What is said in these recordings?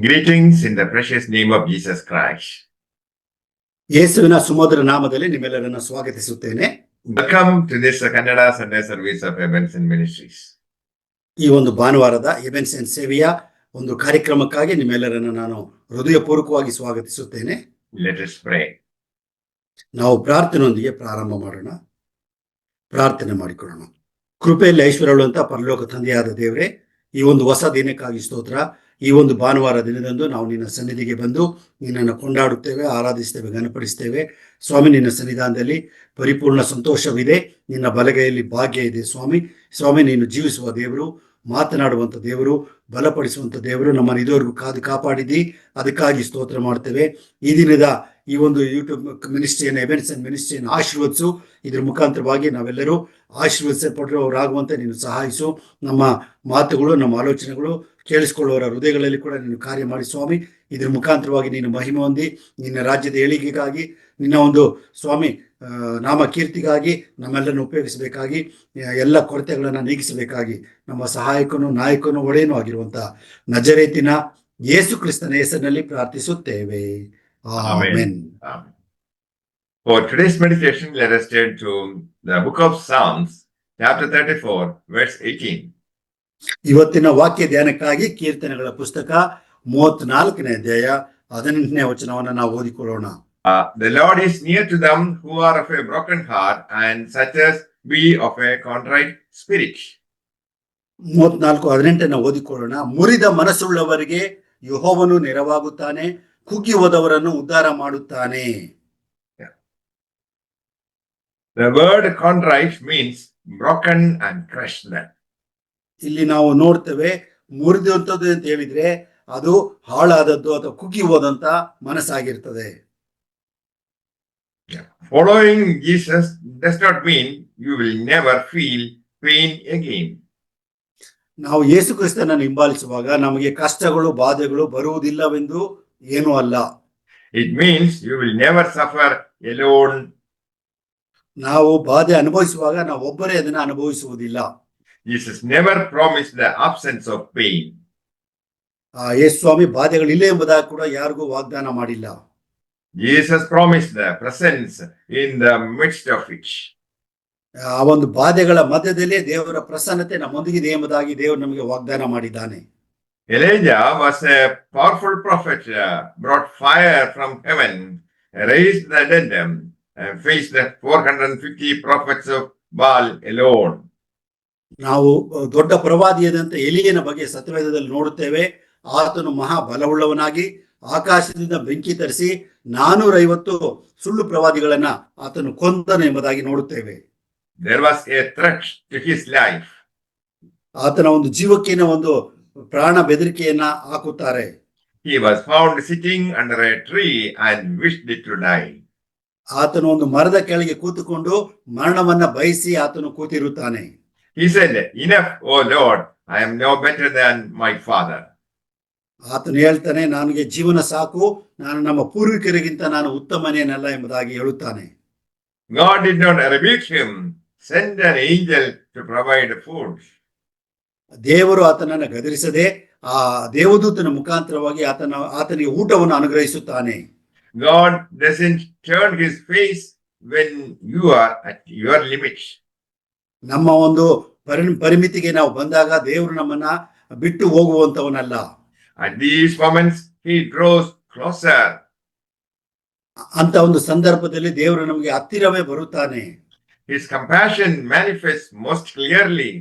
Greetings in the precious name of Jesus Christ. ಯೇಸುವಿನ ಸುಮಧುರ ನಾಮದಲ್ಲಿ ನಿಮ್ಮೆಲ್ಲರನ್ನು ಸ್ವಾಗತಿಸುತ್ತೇನೆ. Welcome to this Kannada Sunday service of Ebenezer Ministries. ಈ ಒಂದು ಭಾನುವಾರದ ಎಬೆನ್ಸನ್ ಸೇವೆಯ ಒಂದು ಕಾರ್ಯಕ್ರಮಕ್ಕಾಗಿ ನಿಮ್ಮೆಲ್ಲರನ್ನು ನಾನು ಹೃದಯಪೂರ್ವಕವಾಗಿ ಸ್ವಾಗತಿಸುತ್ತೇನೆ. Let us pray. ನಾವು ಪ್ರಾರ್ಥನೆಯೊಂದಿಗೆ ಪ್ರಾರಂಭ ಮಾಡೋಣ. ಪ್ರಾರ್ಥನೆ ಮಾಡಿಕೊಳ್ಳೋಣ. ಕೃಪೆಯಲ್ಲಿ ಐಶ್ವರ್ಯವುಳ್ಳಂತ ಪರಲೋಕ ತಂದೆಯಾದ ದೇವರೇ, ಈ ಒಂದು ಹೊಸ ದಿನಕ್ಕಾಗಿ ಸ್ತೋತ್ರ. ಈ ಒಂದು ಭಾನುವಾರ ದಿನದಂದು ನಾವು ನಿನ್ನ ಸನ್ನಿಧಿಗೆ ಬಂದು ನಿನ್ನನ್ನು ಕೊಂಡಾಡುತ್ತೇವೆ, ಆರಾಧಿಸ್ತೇವೆ, ಘನಪಡಿಸ್ತೇವೆ. ಸ್ವಾಮಿ, ನಿನ್ನ ಸನ್ನಿಧಾನದಲ್ಲಿ ಪರಿಪೂರ್ಣ ಸಂತೋಷವಿದೆ, ನಿನ್ನ ಬಲಗೈಯಲ್ಲಿ ಭಾಗ್ಯ ಇದೆ. ಸ್ವಾಮಿ, ನೀನು ಜೀವಿಸುವ ದೇವರು, ಮಾತನಾಡುವಂಥ ದೇವರು, ಬಲಪಡಿಸುವಂಥ ದೇವರು. ನಮ್ಮನ್ನು ಇದುವರೆಗೂ ಕಾದು ಕಾಪಾಡಿದ್ದಿ, ಅದಕ್ಕಾಗಿ ಸ್ತೋತ್ರ ಮಾಡ್ತೇವೆ. ಈ ದಿನದ ಈ ಒಂದು ಯೂಟ್ಯೂಬ್ ಮಿನಿಸ್ಟ್ರಿಯನ್ನು, ಎಬೆನ್ಸನ್ ಮಿನಿಸ್ಟ್ರಿಯನ್ನು ಆಶೀರ್ವದಿಸು. ಇದ್ರ ಮುಖಾಂತರವಾಗಿ ನಾವೆಲ್ಲರೂ ಆಶೀರ್ವದಿಸಲ್ಪಡುವವರಾಗುವಂತೆ ನೀನು ಸಹಾಯಿಸು. ನಮ್ಮ ಮಾತುಗಳು, ನಮ್ಮ ಆಲೋಚನೆಗಳು ಕೇಳಿಸ್ಕೊಳ್ಳುವವರ ಹೃದಯಗಳಲ್ಲಿ ಕೂಡ ನೀನು ಕಾರ್ಯ ಮಾಡಿ ಸ್ವಾಮಿ. ಇದ್ರ ಮುಖಾಂತರವಾಗಿ ನೀನು ಮಹಿಮೆ ಹೊಂದಿ, ನಿನ್ನ ರಾಜ್ಯದ ಏಳಿಗೆಗಾಗಿ, ನಿನ್ನ ಒಂದು ಸ್ವಾಮಿ ನಾಮ ಕೀರ್ತಿಗಾಗಿ ನಮ್ಮೆಲ್ಲರನ್ನು ಉಪಯೋಗಿಸಬೇಕಾಗಿ, ಎಲ್ಲ ಕೊರತೆಗಳನ್ನು ನೀಗಿಸಬೇಕಾಗಿ ನಮ್ಮ ಸಹಾಯಕನು, ನಾಯಕನು, ಒಡೆಯನೂ ಆಗಿರುವಂಥ ನಜರೇತಿನ ಯೇಸು ಕ್ರಿಸ್ತನ ಹೆಸರಿನಲ್ಲಿ ಪ್ರಾರ್ಥಿಸುತ್ತೇವೆ. Amen. For today's meditation, let us turn to the book of Psalms, chapter 34, verse 18. ಇವತ್ತಿನ ವಾಕ್ಯ ಧ್ಯಾನಕ್ಕಾಗಿ ಕೀರ್ತನೆಗಳ ಪುಸ್ತಕ 34ನೇ ಅಧ್ಯಾಯ 18ನೇ ವಚನವನ್ನು ನಾವು ಓದಿಕೊಳ್ಳೋಣ. The Lord is near to them who are of a broken heart, and such as be of a contrite spirit. 34:18 ಓದಿಕೊಳ್ಳೋಣ. ಮುರಿದ ಮನಸ್ಸುಳ್ಳವರಿಗೆ ಯೆಹೋವನು ನೆರವಾಗುತ್ತಾನೆ, ಕುಗ್ಗಿ ಹೋದವರನ್ನು ಉದ್ಧಾರ ಮಾಡುತ್ತಾನೆ. The word contrite means broken and crushed. ಇಲ್ಲಿ ನಾವು ನೋಡ್ತೇವೆ, ಮುರಿದಂಥದ್ದು ಅಂತ ಹೇಳಿದ್ರೆ ಅದು ಹಾಳಾದದ್ದು ಅಥವಾ ಕುಗ್ಗಿ ಹೋದಂತ ಮನಸ್ಸಾಗಿರ್ತದೆ. Following Jesus does not mean you will never feel pain again. ನಾವು ಯೇಸು ಕ್ರಿಸ್ತನನ್ನು ಹಿಂಬಾಲಿಸುವಾಗ ನಮಗೆ ಕಷ್ಟಗಳು, ಬಾಧೆಗಳು ಬರುವುದಿಲ್ಲವೆಂದು ಏನೂ ಅಲ್ಲ. It means you will never suffer alone. ನಾವು ಬಾಧೆ ಅನುಭವಿಸುವಾಗ ನಾವು ಒಬ್ಬರೇ ಅದನ್ನು ಅನುಭವಿಸುವುದಿಲ್ಲ. Jesus never promised the absence of pain. ಯೇಸು ಸ್ವಾಮಿ ಬಾಧೆಗಳಿಲ್ಲ ಎಂಬುದಾಗಿ ಕೂಡ ಯಾರಿಗೂ ವಾಗ್ದಾನ ಮಾಡಿಲ್ಲ. Jesus promised the presence in the midst of it. ಆ ಒಂದು ಬಾಧೆಗಳ ಮಧ್ಯದಲ್ಲಿ ದೇವರ ಪ್ರಸನ್ನತೆ ನಮ್ಮೊಂದಿಗಿದೆ ಎಂಬುದಾಗಿ ದೇವರು ನಮಗೆ ವಾಗ್ದಾನ ಮಾಡಿದ್ದಾನೆ. Elijah was a powerful prophet, brought fire from heaven, raised the dead, and faced the 450 prophets of Baal alone. ನಾವು ದೊಡ್ಡ ಪ್ರವಾದಿಯಾದಂತ ಎಲಿಯನ ಬಗ್ಗೆ ಸತ್ಯವೇದದಲ್ಲಿ ನೋಡುತ್ತೇವೆ. ಆತನು ಮಹಾ ಬಲವುಳ್ಳವನಾಗಿ ಆಕಾಶದಿಂದ ಬೆಂಕಿ ತರಿಸಿ 450 ಸುಳ್ಳು ಪ್ರವಾದಿಗಳನ್ನ ಆತನು ಕೊಂದನು ಎಂಬುದಾಗಿ ನೋಡುತ್ತೇವೆ. There was a threat to his life. ಆತನ ಒಂದು ಜೀವಕ್ಕಿನ ಒಂದು ಪ್ರಾಣ ಬೆದರಿಕೆಯನ್ನ ಹಾಕುತ್ತಾರೆ. He was found sitting under a tree and wished it to die. ಆತನು ಒಂದು ಮರದ ಕೆಳಗೆ ಕೂತುಕೊಂಡು ಮರಣವನ್ನ ಬಯಸಿ ಆತನು ಕೂತಿರುತ್ತಾನೆ. He said, "Enough, O Lord, I am no better than my father." ಆತನು ಹೇಳ್ತಾನೆ, ನನಗೆ ಜೀವನ ಸಾಕು, ನಾನು ನಮ್ಮ ಪೂರ್ವಿಕರಿಗಿಂತ ನಾನು ಉತ್ತಮನೇನಲ್ಲ ಎಂಬುದಾಗಿ ಹೇಳುತ್ತಾನೆ. God did not rebuke him, send an angel to provide food. ದೇವರು ಆತನನ್ನು ಗದರಿಸದೆ ಆ ದೇವದೂತನ ಮುಖಾಂತರವಾಗಿ ಆತನಿಗೆ ಊಟವನ್ನು ಅನುಗ್ರಹಿಸುತ್ತಾನೆ. God doesn't turn his face when you are at your limit. ನಮ್ಮ ಒಂದು ಪರಿಮಿತಿಗೆ ನಾವು ಬಂದಾಗ ದೇವರು ನಮ್ಮನ್ನ ಬಿಟ್ಟು ಹೋಗುವಂತವನಲ್ಲ. At these moments he draws closer. ಅಂತ ಒಂದು ಸಂದರ್ಭದಲ್ಲಿ ದೇವರು ನಮಗೆ ಹತ್ತಿರವೇ ಬರುತ್ತಾನೆ. His compassion manifests most clearly.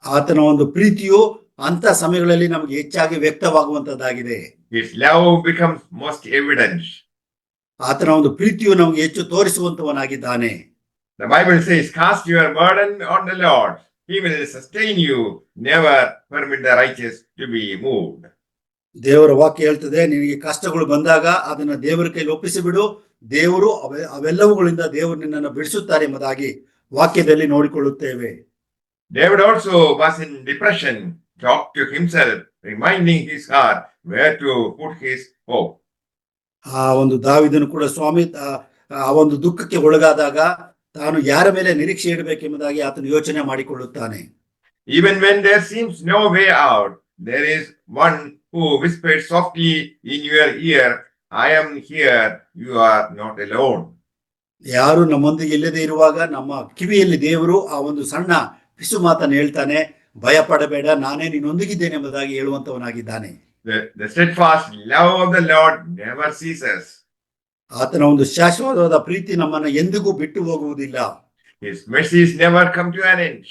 ಆತನ ಒಂದು ಪ್ರೀತಿಯು ಅಂತ ಸಮಯಗಳಲ್ಲಿ ನಮಗೆ ಹೆಚ್ಚಾಗಿ ವ್ಯಕ್ತವಾಗುವಂತದ್ದಾಗಿದೆ. His love becomes most evident. ಆತನ ಒಂದು ಪ್ರೀತಿಯು ನಮಗೆ ಹೆಚ್ಚು ತೋರಿಸುವಂತವನಾಗಿದ್ದಾನೆ. The Bible says, "Cast your burden on the Lord. He will sustain you. Never permit the righteous to be moved." ದೇವರ ವಾಕ್ಯ ಹೇಳ್ತದೆ, ನಿನಗೆ ಕಷ್ಟಗಳು ಬಂದಾಗ ಅದನ್ನ ದೇವರ ಕೈಲಿ ಒಪ್ಪಿಸಿಬಿಡು, ದೇವರು ಅವೆಲ್ಲವುಗಳಿಂದ ದೇವರು ನಿನ್ನನ್ನು ಬಿಡಿಸುತ್ತಾರೆ ಎಂಬುದಾಗಿ ವಾಕ್ಯದಲ್ಲಿ ನೋಡಿಕೊಳ್ಳುತ್ತೇವೆ. David also was in depression, talked to himself, reminding his heart where to put his hope. ಆ ಒಂದು ದಾವೀದನು ಕೂಡ ಸ್ವಾಮಿ ಆ ಒಂದು ದುಃಖಕ್ಕೆ ಒಳಗಾದಾಗ ತಾನು ಯಾರ ಮೇಲೆ ನಿರೀಕ್ಷೆ ಇಡಬೇಕೆಂಬುದಾಗಿ ಆತನು ಯೋಚನೆ ಮಾಡಿಕೊಳ್ಳುತ್ತಾನೆ. Even when there seems no way out, there is one who whispered softly in your ear, I am here, you are not alone. ಯಾರು ನಮ್ಮೊಂದಿಗೆ ಇಲ್ಲದೆ ಇರುವಾಗ ನಮ್ಮ ಕಿವಿಯಲ್ಲಿ ದೇವರು ಆ ಒಂದು ಸಣ್ಣ ಪಿಸು ಮಾತನ್ನು ಹೇಳ್ತಾನೆ, ಭಯ ಪಡಬೇಡ, ನಾನೇ ನಿನ್ನೊಂದಿಗಿದ್ದೇನೆ ಎಂಬುದಾಗಿ ಹೇಳುವಂತವನಾಗಿದ್ದಾನೆ. The steadfast love of the Lord never ceases. ಆತನ ಒಂದು ಶಾಶ್ವತವಾದ ಪ್ರೀತಿ ನಮ್ಮನ್ನು ಎಂದಿಗೂ ಬಿಟ್ಟು ಹೋಗುವುದಿಲ್ಲ. His mercies never come to an end.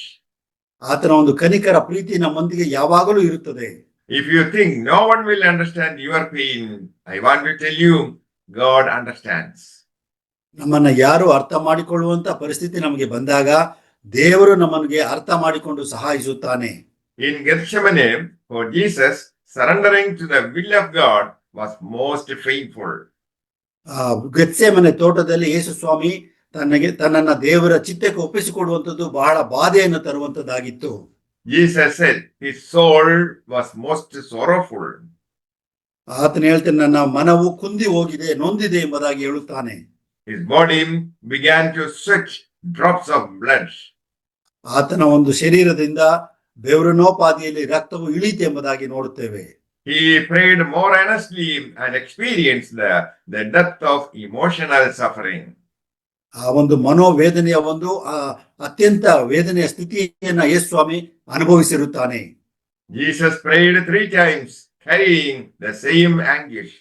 ಆತನ ಒಂದು ಕನಿಕರ ಪ್ರೀತಿ ನಮ್ಮೊಂದಿಗೆ ಯಾವಾಗಲೂ ಇರುತ್ತದೆ. If you think no one will understand your pain, I want to tell you, God understands. ನಮ್ಮನ್ನ ಯಾರು ಅರ್ಥ ಮಾಡಿಕೊಳ್ಳುವಂತ ಪರಿಸ್ಥಿತಿ ನಮಗೆ ಬಂದಾಗ ದೇವರು ನಮಗೆ ಅರ್ಥ ಮಾಡಿಕೊಂಡು ಸಹಾಯಿಸುತ್ತಾನೆ. In Gethsemane, for Jesus, surrendering to the will of God was most painful. Gethsemane ತೋಟದಲ್ಲಿ ಯೇಸು ಸ್ವಾಮಿ ತನ್ನನ್ನ ದೇವರ ಚಿತ್ತಕ್ಕೆ ಒಪ್ಪಿಸಿಕೊಡುವಂಥದ್ದು ಬಹಳ ಬಾಧೆಯನ್ನು ತರುವಂತದ್ದಾಗಿತ್ತು. Jesus said his soul was most sorrowful. ಆತನ ಹೇಳ್ತಾನೆ, ನನ್ನ ಮನವು ಕುಂದಿ ಹೋಗಿದೆ, ನೊಂದಿದೆ ಎಂಬುದಾಗಿ ಹೇಳುತ್ತಾನೆ. His body began to sweat drops of blood. ಆತನ ಒಂದು ಶರೀರದಿಂದ ಬೆವರಿನೋಪಾದಿಯಲ್ಲಿ ರಕ್ತವು ಇಳಿತೆ ಎಂಬುದಾಗಿ ನೋಡುತ್ತೇವೆ. He prayed more earnestly and experienced the depth of emotional suffering. ಆ ಒಂದು ಮನೋವೇದನೆಯ ಒಂದು ಅತ್ಯಂತ ವೇದನೆಯ ಸ್ಥಿತಿಯನ್ನ ಯೇಸು ಸ್ವಾಮಿ ಅನುಭವಿಸಿರುತ್ತಾನೆ. Jesus prayed 3 times, carrying the same anguish.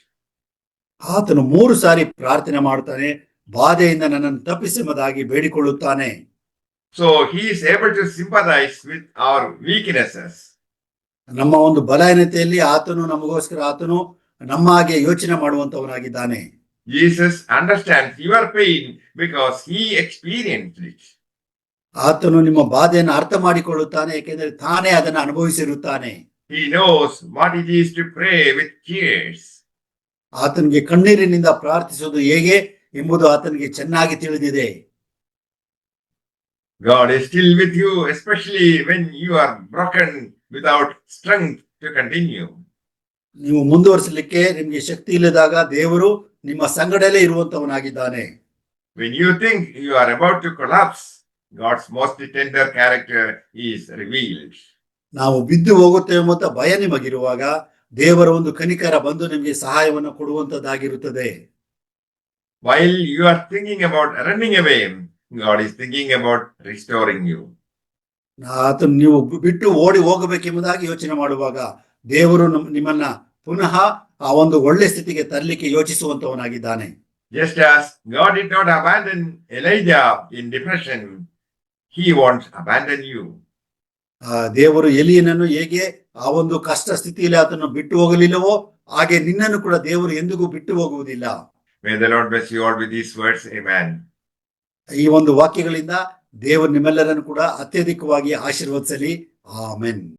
ಆತನು 3 ಸಾರಿ ಪ್ರಾರ್ಥನೆ ಮಾಡುತ್ತಾನೆ, ಬಾಧೆಯಿಂದ ನನ್ನನ್ನು ತಪ್ಪಿಸೆಂಬುದಾಗಿ ಬೇಡಿಕೊಳ್ಳುತ್ತಾನೆ. So he is able to sympathize with our weaknesses. ನಮ್ಮ ಒಂದು ಬಲಹೀನತೆಯಲ್ಲಿ ಆತನು ನಮಗೋಸ್ಕರ ಆತನು ನಮ್ಮ ಹಾಗೆ ಯೋಚನೆ ಮಾಡುವಂತವನಾಗಿದ್ದಾನೆ. Jesus understands your pain because he experienced it. ಆತನು ನಿಮ್ಮ ಬಾಧೆಯನ್ನು ಅರ್ಥ ಮಾಡಿಕೊಳ್ಳುತ್ತಾನೆ, ಏಕೆಂದರೆ ತಾನೇ ಅದನ್ನು ಅನುಭವಿಸಿರುತ್ತಾನೆ. He knows what it is to pray with tears. ಆತನಿಗೆ ಕಣ್ಣೀರಿನಿಂದ ಪ್ರಾರ್ಥಿಸುವುದು ಹೇಗೆ ಎಂಬುದು ಆತನಿಗೆ ಚೆನ್ನಾಗಿ ತಿಳಿದಿದೆ. God is still with you, especially when you are broken without strength to continue. ನೀವು ಮುಂದುವರಿಸಲಿಕ್ಕೆ ನಿಮಗೆ ಶಕ್ತಿ ಇಲ್ಲದಾಗ ದೇವರು ನಿಮ್ಮ ಸಂಗಡಲೇ ಇರುವಂತವನಾಗಿದ್ದಾನೆ. When you think you are about to collapse, God's most tender character is revealed. ನಾವು ಬಿದ್ದು ಹೋಗುತ್ತೇವೆ ಮತ್ತು ಭಯ ನಿಮಗಿರುವಾಗ ದೇವರ ಒಂದು ಕನಿಕರ ಬಂದು ನಿಮಗೆ ಸಹಾಯವನ್ನು ಕೊಡುವಂತದ್ದಾಗಿರುತ್ತದೆ. While you are thinking about running away, God is thinking about restoring you. ಆತನು ನೀವು ಬಿಟ್ಟು ಓಡಿ ಹೋಗಬೇಕೆಂಬುದಾಗಿ ಯೋಚನೆ ಮಾಡುವಾಗ ದೇವರು ನಿಮ್ಮನ್ನ ಪುನಃ ಆ ಒಂದು ಒಳ್ಳೆ ಸ್ಥಿತಿಗೆ ತರಲಿಕ್ಕೆ ಯೋಚಿಸುವಂತವನಾಗಿದ್ದಾನೆ. Just as God did not abandon Elijah in depression, he won't abandon you. ದೇವರು ಎಲಿಯನನ್ನು ಹೇಗೆ ಆ ಒಂದು ಕಷ್ಟ ಸ್ಥಿತಿಯಲ್ಲಿ ಆತನು ಬಿಟ್ಟು ಹೋಗಲಿಲ್ಲವೋ ಹಾಗೆ ನಿನ್ನನ್ನು ಕೂಡ ದೇವರು ಎಂದಿಗೂ ಬಿಟ್ಟು ಹೋಗುವುದಿಲ್ಲ. May the Lord bless you all with these words. Amen. ಈ ಒಂದು ವಾಕ್ಯಗಳಿಂದ ದೇವರು ನಿಮ್ಮೆಲ್ಲರನ್ನು ಕೂಡ ಅತ್ಯಧಿಕವಾಗಿ ಆಶೀರ್ವದಿಸಲಿ. ಆಮೆನ್.